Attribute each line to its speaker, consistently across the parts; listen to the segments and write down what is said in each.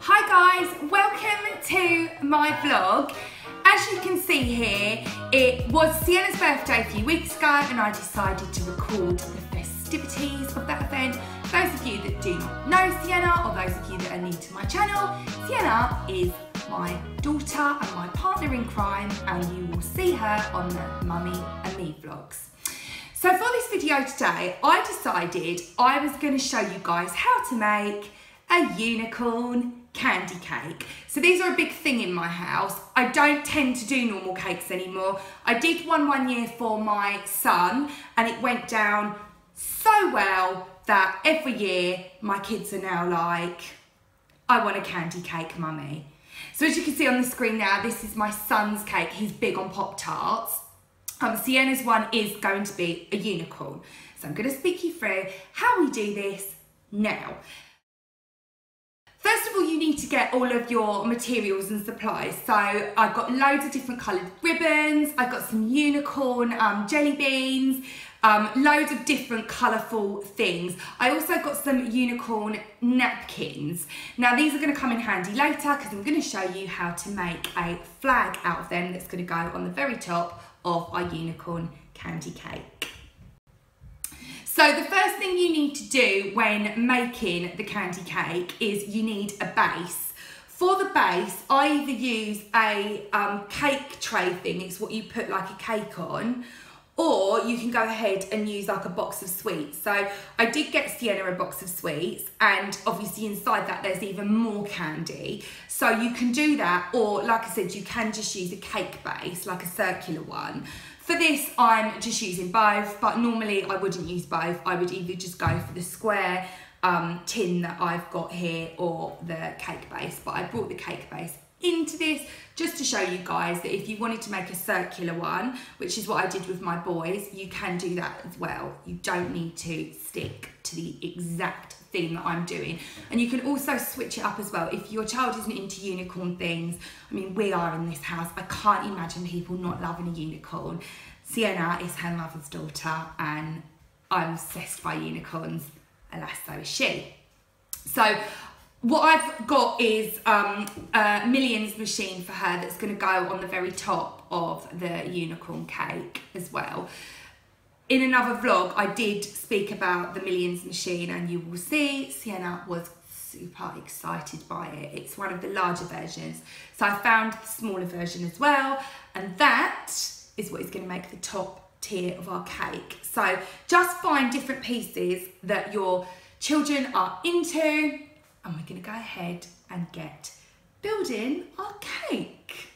Speaker 1: Hi guys, welcome to my vlog. As you can see here, it was Sienna's birthday a few weeks ago and I decided to record the festivities of that event. For those of you that do not know Sienna, or those of you that are new to my channel, Sienna is my daughter and my partner in crime, and you will see her on the Mummy and Me vlogs. So for this video today, I decided I was going to show you guys how to make a unicorn candy cake. So these are a big thing in my house. I don't tend to do normal cakes anymore. I did one year for my son and it went down so well that every year my kids are now like, I want a candy cake, mummy. So as you can see on the screen now, this is my son's cake. He's big on Pop-Tarts. Sienna's one is going to be a unicorn. So I'm going to speak you through how we do this now. First of all, you need to get all of your materials and supplies. So I've got loads of different coloured ribbons, I've got some unicorn jelly beans, loads of different colourful things. I also got some unicorn napkins. Now these are going to come in handy later because I'm going to show you how to make a flag out of them that's going to go on the very top of our unicorn candy cake. So the first thing you need to do when making the candy cake is you need a base. For the base, I either use a cake tray thing, it's what you put like a cake on, or you can go ahead and use like a box of sweets. So I did get Sienna a box of sweets, and obviously inside that there's even more candy. So you can do that, or like I said, you can just use a cake base, like a circular one. For this, I'm just using both, but normally I wouldn't use both. I would either just go for the square tin that I've got here or the cake base, but I brought the cake base into this just to show you guys that if you wanted to make a circular one, which is what I did with my boys, you can do that as well. You don't need to stick to the exact thing that I'm doing. And you can also switch it up as well. If your child isn't into unicorn things, I mean, we are in this house. I can't imagine people not loving a unicorn. Sienna is her mother's daughter and I'm obsessed by unicorns. Alas, so is she. So what I've got is a millions machine for her that's going to go on the very top of the unicorn cake as well. In another vlog, I did speak about the millions machine, and you will see Sienna was super excited by it. It's one of the larger versions. So I found the smaller version as well, and that is what is going to make the top tier of our cake. So just find different pieces that your children are into, and we're going to go ahead and get building our cake.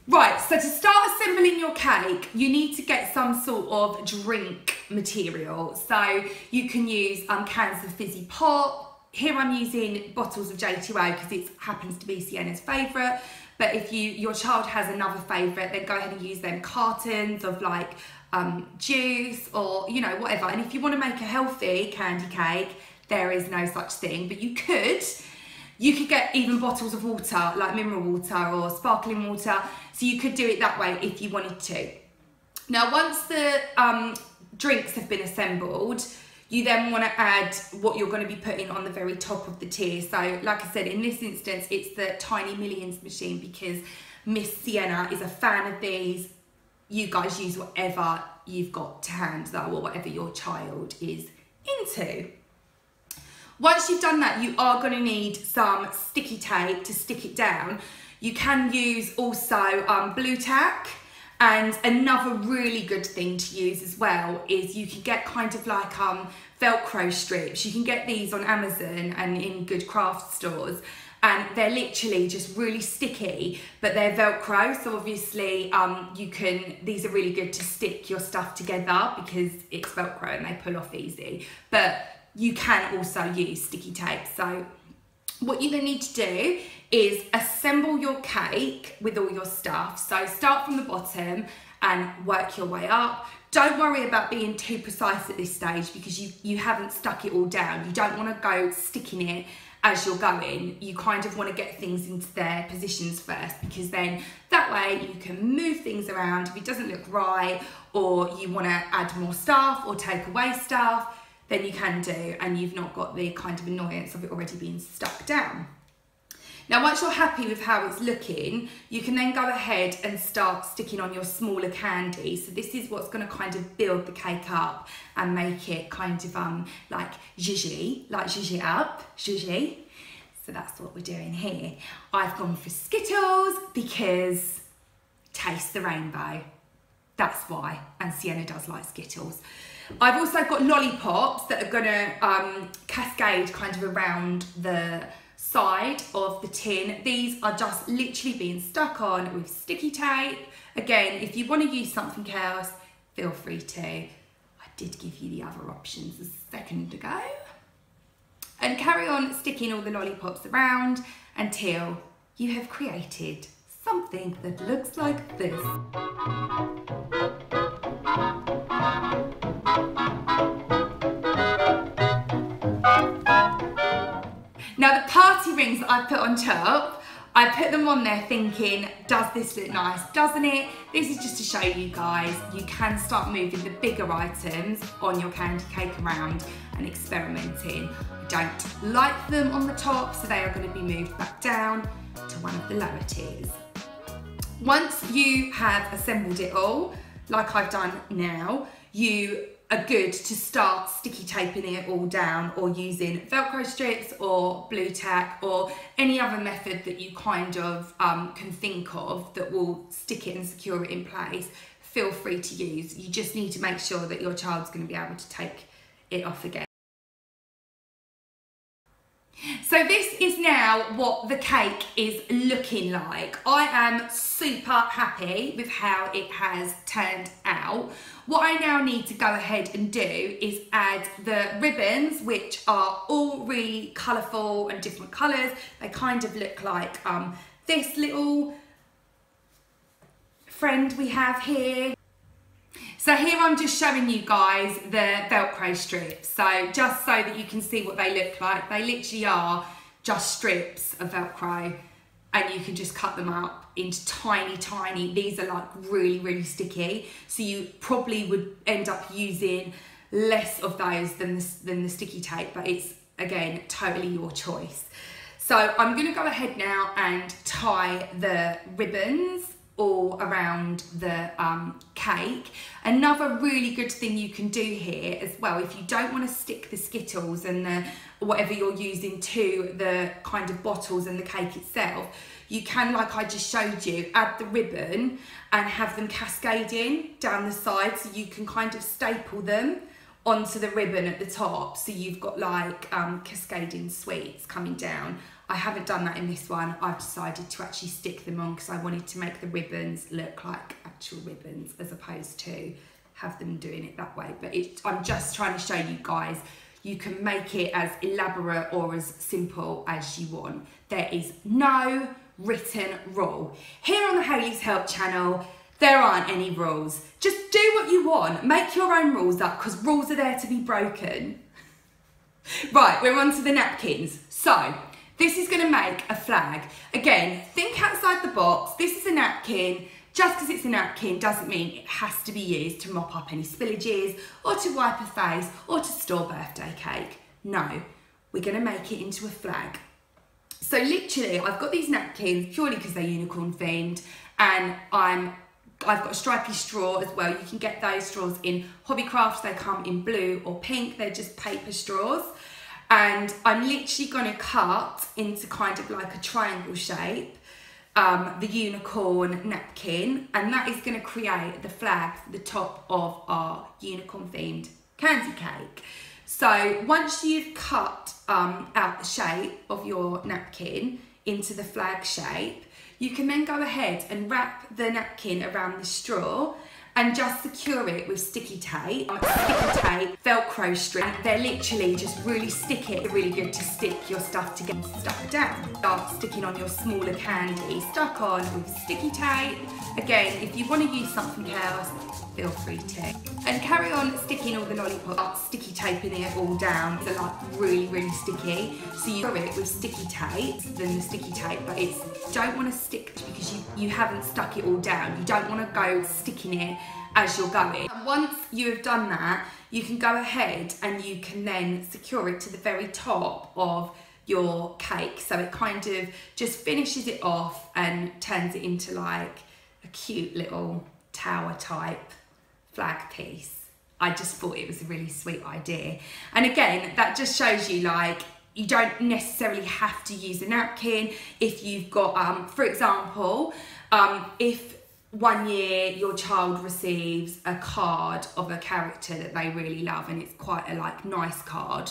Speaker 1: Right, so to start assembling your cake, you need to get some sort of drink material. So you can use cans of fizzy pop. Here I'm using bottles of J2O because it happens to be Sienna's favourite. But if your child has another favourite, then go ahead and use them cartons of like juice or, you know, whatever. And if you want to make a healthy candy cake, there is no such thing, but you could get even bottles of water, like mineral water or sparkling water. So you could do it that way if you wanted to. Now, once the drinks have been assembled, you then want to add what you're going to be putting on the very top of the tier. So like I said, in this instance, it's the tiny millions machine because Miss Sienna is a fan of these. You guys use whatever you've got to hand though, or whatever your child is into. Once you've done that, you are going to need some sticky tape to stick it down. You can use also blue tack, and another really good thing to use as well is you can get kind of like Velcro strips. You can get these on Amazon and in good craft stores, and they're literally just really sticky, but they're Velcro, so obviously these are really good to stick your stuff together because it's Velcro and they pull off easy. But you can also use sticky tape. So what you're going to need to do is assemble your cake with all your stuff. So start from the bottom and work your way up. Don't worry about being too precise at this stage because you haven't stuck it all down. You don't want to go sticking it as you're going. You kind of want to get things into their positions first, because then that way you can move things around. If it doesn't look right, or you want to add more stuff or take away stuff, then you can do, and you've not got the kind of annoyance of it already being stuck down. Now, once you're happy with how it's looking, you can then go ahead and start sticking on your smaller candy. So this is what's going to kind of build the cake up and make it kind of like zhuzhy up, zhuzhy. So that's what we're doing here. I've gone for Skittles because taste the rainbow. That's why, and Sienna does like Skittles. I've also got lollipops that are gonna cascade kind of around the side of the tin. These are just literally being stuck on with sticky tape. Again, if you want to use something else, feel free to. I did give you the other options a second ago. And carry on sticking all the lollipops around until you have created something that looks like this. Now the party rings that I put on top, I put them on there thinking, does this look nice, doesn't it? This is just to show you guys, you can start moving the bigger items on your candy cake around and experimenting. I don't like them on the top, so they are going to be moved back down to one of the lower tiers. Once you have assembled it all, like I've done now, you are good to start sticky taping it all down, or using Velcro strips or blue tack or any other method that you kind of can think of that will stick it and secure it in place. Feel free to use. You just need to make sure that your child's going to be able to take it off again. So this is now what the cake is looking like. I am super happy with how it has turned out. What I now need to go ahead and do is add the ribbons, which are all really colourful and different colours. They kind of look like this little friend we have here. So here I'm just showing you guys the Velcro strips, so just so that you can see what they look like. They literally are just strips of Velcro, and you can just cut them up into tiny, these are like really sticky, so you probably would end up using less of those than the sticky tape, but it's, again, totally your choice. So I'm going to go ahead now and tie the ribbons all around the cake. Another really good thing you can do here as well, if you don't want to stick the Skittles and the whatever you're using to the kind of bottles and the cake itself, you can, like I just showed you, add the ribbon and have them cascading down the side, so you can kind of staple them onto the ribbon at the top, so you've got like cascading sweets coming down. I haven't done that in this one. I've decided to actually stick them on because I wanted to make the ribbons look like actual ribbons as opposed to have them doing it that way. But I'm just trying to show you guys, you can make it as elaborate or as simple as you want. There is no written rule. Here on the Hayley's Help channel, there aren't any rules. Just do what you want. Make your own rules up, because rules are there to be broken. Right, we're on to the napkins. So, this is going to make a flag. Again, think outside the box. This is a napkin. Just because it's a napkin doesn't mean it has to be used to mop up any spillages or to wipe a face or to store birthday cake. No, we're going to make it into a flag. So literally, I've got these napkins purely because they're unicorn themed, and I've got a stripy straw as well. You can get those straws in Hobbycraft. They come in blue or pink. They're just paper straws. And I'm literally going to cut into kind of like a triangle shape the unicorn napkin, and that is going to create the flag for the top of our unicorn themed candy cake. So once you've cut out the shape of your napkin into the flag shape, you can then go ahead and wrap the napkin around the straw and just secure it with sticky tape, Velcro strip. They're literally just really sticky. They're really good to stick your stuff to get stuck down. Start sticking on your smaller candy, stuck on with sticky tape. Again, if you want to use something else, feel free to. And carry on sticking all the lollipops, sticky taping it all down. They're like really sticky. So you cover it with sticky tape, then the sticky tape, but don't want to stick because you haven't stuck it all down. You don't want to go sticking it as you're going. And once you have done that, you can go ahead and you can then secure it to the very top of your cake, so it kind of just finishes it off and turns it into like a cute little tower type flag piece. I just thought it was a really sweet idea. And again, that just shows you like you don't necessarily have to use a napkin. If you've got, for example, if one year your child receives a card of a character that they really love and it's quite a like nice card,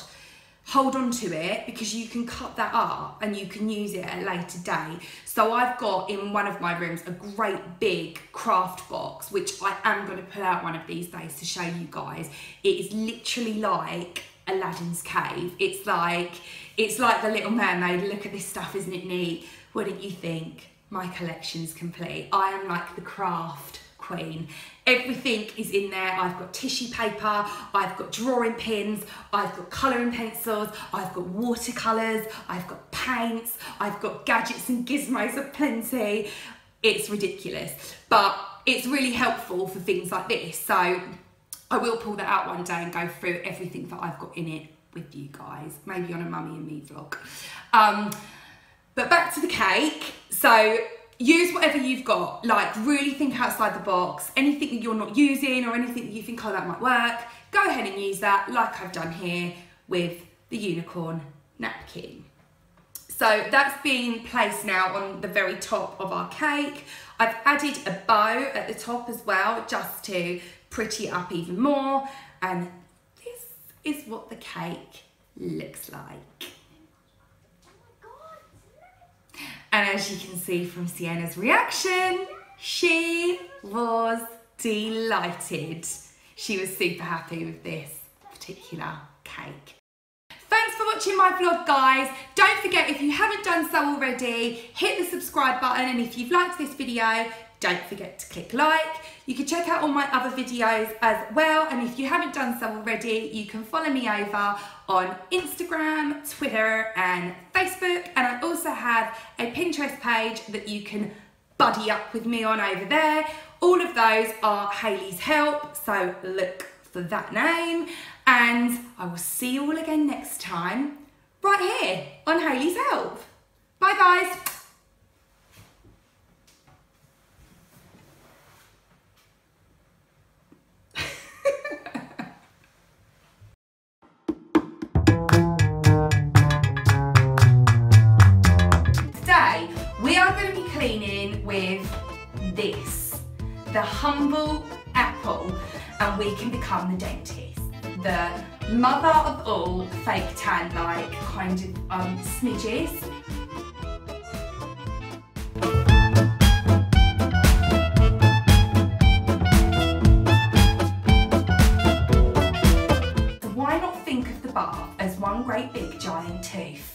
Speaker 1: hold on to it, because you can cut that up and you can use it at a later date. So I've got in one of my rooms a great big craft box, which I am going to pull out one of these days to show you guys. It is literally like Aladdin's cave. It's like the Little Mermaid. Look at this stuff, isn't it neat? Wouldn't you think? My collection's complete. I am like the craft queen. Everything is in there. I've got tissue paper, I've got drawing pins, I've got colouring pencils, I've got watercolours, I've got paints, I've got gadgets and gizmos aplenty. It's ridiculous, but it's really helpful for things like this. So I will pull that out one day and go through everything that I've got in it with you guys, maybe on a mummy and me vlog. But back to the cake. So use whatever you've got, like really think outside the box. Anything that you're not using or anything that you think, oh, that might work, go ahead and use that, like I've done here with the unicorn napkin. So that's being placed now on the very top of our cake. I've added a bow at the top as well, just to pretty it up even more. And this is what the cake looks like. And as you can see from Sienna's reaction, she was delighted. She was super happy with this particular cake. Thanks for watching my vlog, guys. Don't forget, if you haven't done so already, hit the subscribe button. And if you've liked this video, don't forget to click like. You can check out all my other videos as well. And if you haven't done so already, you can follow me over on Instagram, Twitter and Facebook. And I also have a Pinterest page that you can buddy up with me on over there. All of those are Hayley's Help, so look for that name. And I will see you all again next time, right here on Hayley's Help. Bye, guys. We are going to be cleaning with this, the humble apple, and we can become the dentist, the mother of all fake tan-like kind of smidges. So why not think of the bath as one great big giant tooth?